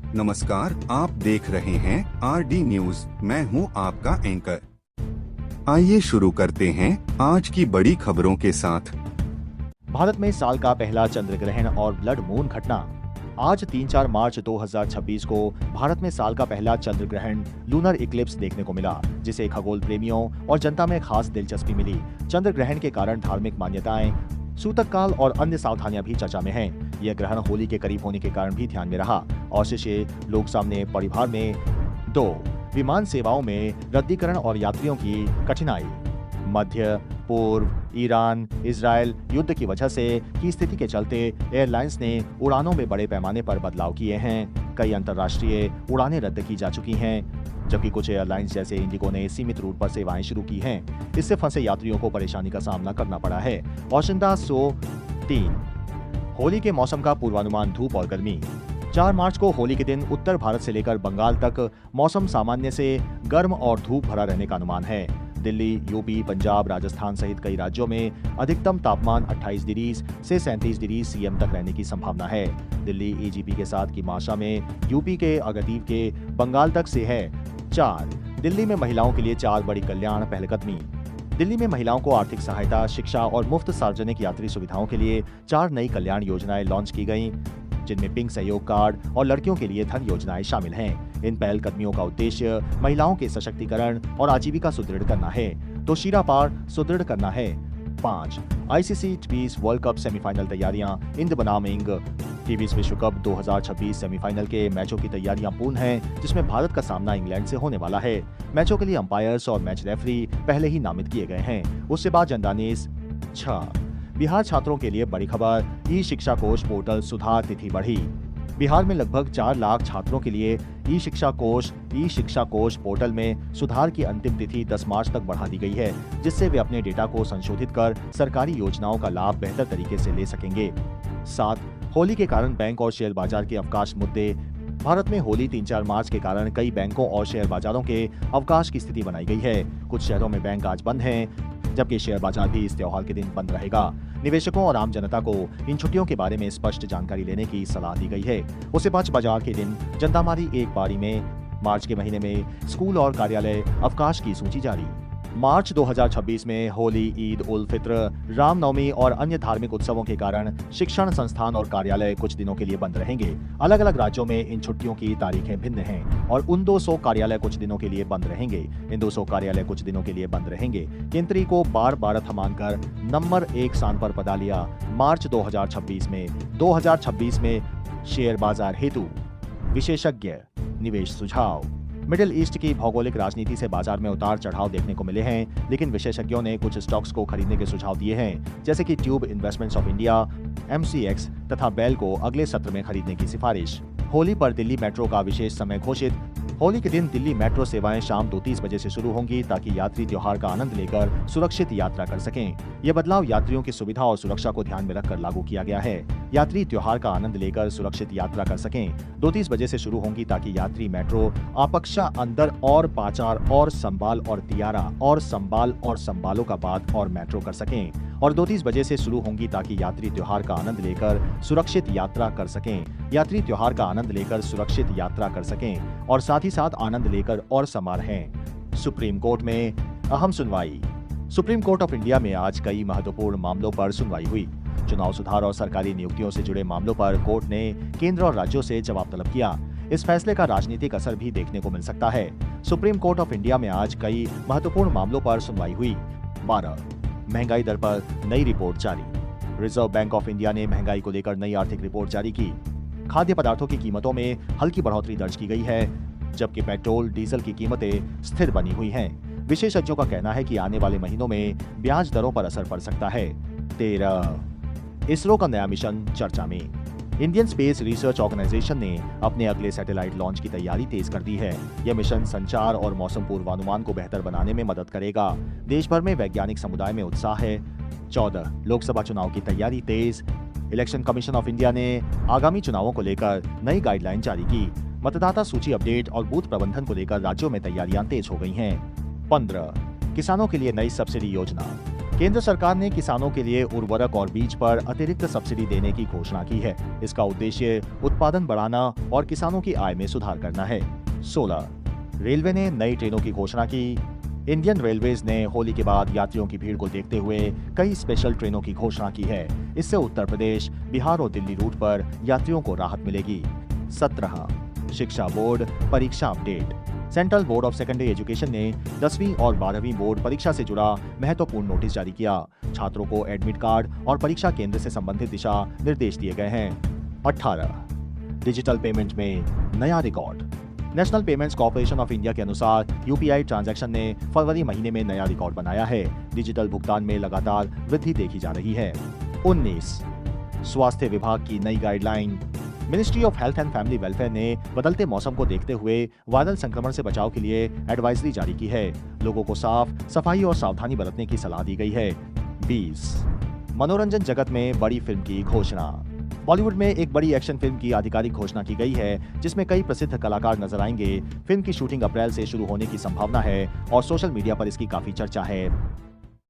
नमस्कार, आप देख रहे हैं आरडी न्यूज। मैं हूं आपका एंकर। आइए शुरू करते हैं आज की बड़ी खबरों के साथ। भारत में साल का पहला चंद्र ग्रहण और ब्लड मून घटना। आज 3-4 मार्च 2026 को भारत में साल का पहला चंद्र ग्रहण लूनर इक्लिप्स देखने को मिला, जिसे खगोल प्रेमियों और जनता में खास दिलचस्पी मिली। चंद्र ग्रहण के कारण धार्मिक मान्यताएं, सूतक काल और अन्य सावधानियां भी चर्चा में हैं। यह ग्रहण होली के करीब होने के कारण भी ध्यान में रहा और से लोग सामने परिवार में 2 विमान सेवाओं में रद्दीकरण और यात्रियों की कठिनाई। मध्य पूर्व, ईरान, इजराइल युद्ध की वजह से की स्थिति के चलते एयरलाइंस ने उड़ानों में बड़े पैमाने पर बदलाव किए हैं। कई अंतर्राष्ट्रीय उड़ानें रद्द की जा चुकी हैं, जबकि कुछ एयरलाइंस जैसे इंडिगो ने सीमित रूट पर सेवाएं शुरू की हैं। इससे फंसे यात्रियों को परेशानी का सामना करना पड़ा है। औशिंदा 3 होली के मौसम का पूर्वानुमान। धूप और गर्मी। 4 मार्च को होली के दिन उत्तर भारत से लेकर बंगाल तक मौसम सामान्य से गर्म और धूप भरा रहने का अनुमान है। दिल्ली, यूपी, पंजाब, राजस्थान सहित कई राज्यों में अधिकतम तापमान 28 डिग्री से 37 डिग्री सीएम तक रहने की संभावना है। दिल्ली एजीपी के साथ की माशा में यूपी के अगदीव के बंगाल तक से है 4। दिल्ली में महिलाओं के लिए 4 बड़ी कल्याण पहलकदमी। दिल्ली में महिलाओं को आर्थिक सहायता, शिक्षा और मुफ्त सार्वजनिक यात्री सुविधाओं के लिए 4 नई कल्याण योजनाएं लॉन्च की गईं, जिनमें पिंक सहयोग कार्ड और लड़कियों के लिए धन योजनाएं शामिल हैं। इन पहलकदमियों का उद्देश्य महिलाओं के सशक्तिकरण और आजीविका सुदृढ़ करना है, तो शीरा पार सुदृढ़ करना है। 5 आईसीसी टी20 वर्ल्ड कप सेमीफाइनल तैयारियां इन द बनामिंग। टी20 विश्व कप 2026 सेमीफाइनल के मैचों की तैयारियां पूर्ण हैं, जिसमें भारत का सामना इंग्लैंड से होने वाला है। मैचों के लिए अंपायर्स और मैच रेफरी पहले ही नामित किए गए हैं। उससे बाद जनदानिश। 6 बिहार छात्रों के लिए बड़ी खबर। ई शिक्षा कोष पोर्टल सुधार तिथि बढ़ी। बिहार में लगभग 4 लाख छात्रों के लिए ई शिक्षा कोष पोर्टल में सुधार की अंतिम तिथि 10 मार्च तक बढ़ा दी गई है, जिससे वे अपने डेटा को संशोधित कर सरकारी योजनाओं का लाभ बेहतर तरीके से ले सकेंगे। 7 होली के कारण बैंक और शेयर बाजार के अवकाश मुद्दे। भारत में होली 3-4 मार्च के कारण कई बैंकों और शेयर बाजारों के अवकाश की स्थिति बनाई गई है। कुछ शहरों में बैंक आज बंद हैं, जबकि शेयर बाजार भी इस त्योहार के दिन बंद रहेगा। निवेशकों और आम जनता को इन छुट्टियों के बारे में स्पष्ट जानकारी लेने की सलाह दी गई है। उससे पाँच बाजार के दिन जनता मारी एक पारी में। मार्च के महीने में स्कूल और कार्यालय अवकाश की सूची जारी। मार्च 2026 में होली, ईद उल फित्र, रामनवमी और अन्य धार्मिक उत्सवों के कारण शिक्षण संस्थान और कार्यालय कुछ दिनों के लिए बंद रहेंगे। अलग अलग राज्यों में इन छुट्टियों की तारीखें भिन्न हैं और उन 200 कार्यालय कुछ दिनों के लिए बंद रहेंगे। इन 200 कार्यालय कुछ दिनों के लिए बंद रहेंगे। केंद्री को बार थमान कर नंबर 1 स्थान पर बता लिया। मार्च 2026 में शेयर बाजार हेतु विशेषज्ञ निवेश सुझाव। मिडिल ईस्ट की भौगोलिक राजनीति से बाजार में उतार चढ़ाव देखने को मिले हैं, लेकिन विशेषज्ञों ने कुछ स्टॉक्स को खरीदने के सुझाव दिए हैं, जैसे कि tube investments of India, MCX तथा बेल को अगले सत्र में खरीदने की सिफारिश। होली पर दिल्ली मेट्रो का विशेष समय घोषित। होली के दिन दिल्ली मेट्रो सेवाएं शाम 2:30 बजे से शुरू होंगी, ताकि यात्री त्योहार का आनंद लेकर सुरक्षित यात्रा कर सकें। यह बदलाव यात्रियों की सुविधा और सुरक्षा को ध्यान में रखकर लागू किया गया है। यात्री त्योहार का आनंद लेकर सुरक्षित यात्रा कर सकें। 2:30 बजे से शुरू होंगी, ताकि यात्री मेट्रो आपक्षा, अंदर और पाचार और संबाल और तियारा और संबाल और संबालों का बाद और मेट्रो कर सकें। और 2:30 बजे से शुरू होंगी, ताकि यात्री त्योहार का आनंद लेकर सुरक्षित यात्रा कर सकें। यात्री त्योहार का आनंद लेकर सुरक्षित यात्रा कर सकें और साथ ही साथ आनंद लेकर और समा रहें। सुप्रीम कोर्ट में अहम सुनवाई। सुप्रीम कोर्ट ऑफ इंडिया में आज कई महत्वपूर्ण मामलों पर सुनवाई हुई। चुनाव सुधार और सरकारी नियुक्तियों से जुड़े मामलों पर कोर्ट ने केंद्र और राज्यों से जवाब तलब किया। इस फैसले का राजनीतिक असर भी देखने को मिल सकता है। सुप्रीम कोर्ट ऑफ इंडिया में आज कई महत्वपूर्ण मामलों पर सुनवाई हुई। 12 महंगाई दर पर नई रिपोर्ट जारी। रिजर्व बैंक ऑफ इंडिया ने महंगाई को लेकर नई आर्थिक रिपोर्ट जारी की। खाद्य पदार्थों की कीमतों में हल्की बढ़ोतरी दर्ज की गई है, जबकि पेट्रोल, डीजल की कीमतें स्थिर बनी हुई हैं। विशेषज्ञों का कहना है कि आने वाले महीनों में ब्याज दरों पर असर पड़ सकता है। 13 इसरो का नया मिशन चर्चा में। इंडियन स्पेस रिसर्च ऑर्गेनाइजेशन ने अपने अगले सैटेलाइट लॉन्च की तैयारी तेज कर दी है। यह मिशन संचार और मौसम पूर्वानुमान को बेहतर बनाने में मदद करेगा। देश भर में वैज्ञानिक समुदाय में उत्साह है। 14 लोकसभा चुनाव की तैयारी तेज। इलेक्शन कमीशन ऑफ इंडिया ने आगामी चुनावों को लेकर नई गाइडलाइन जारी की। मतदाता सूची अपडेट और बूथ प्रबंधन को लेकर राज्यों में तैयारियां तेज हो गई हैं। 15 किसानों के लिए नई सब्सिडी योजना। केंद्र सरकार ने किसानों के लिए उर्वरक और बीज पर अतिरिक्त सब्सिडी देने की घोषणा की है। इसका उद्देश्य उत्पादन बढ़ाना और किसानों की आय में सुधार करना है। 16. रेलवे ने नई ट्रेनों की घोषणा की। इंडियन रेलवेज ने होली के बाद यात्रियों की भीड़ को देखते हुए कई स्पेशल ट्रेनों की घोषणा की है। इससे उत्तर प्रदेश, बिहार और दिल्ली रूट पर यात्रियों को राहत मिलेगी। 17. शिक्षा बोर्ड परीक्षा update. Central board of secondary education ने 10वीं और 12वीं बोर्ड परीक्षा से जुड़ा महत्वपूर्ण नोटिस जारी किया। छात्रों को एडमिट कार्ड और परीक्षा केंद्र से संबंधित दिशा निर्देश दिए गए हैं। 18. डिजिटल पेमेंट में नया record. National payments corporation of India के अनुसार यूपीआई ट्रांजैक्शन ने फरवरी महीने में नया रिकॉर्ड बनाया है। डिजिटल भुगतान में लगातार वृद्धि देखी जा रही है। 19. स्वास्थ्य विभाग की नई guideline. Ministry of health and family welfare ने बदलते मौसम को देखते हुए वायरल संक्रमण से बचाव के लिए एडवाइजरी जारी की है। लोगों को साफ सफाई और सावधानी बरतने की सलाह दी गई है। 20. मनोरंजन जगत में बड़ी फिल्म की घोषणा। बॉलीवुड में एक बड़ी एक्शन फिल्म की आधिकारिक घोषणा की गई है, जिसमें कई प्रसिद्ध कलाकार नजर आएंगे। फिल्म की शूटिंग अप्रैल से शुरू होने की संभावना है और सोशल मीडिया पर इसकी काफी चर्चा है।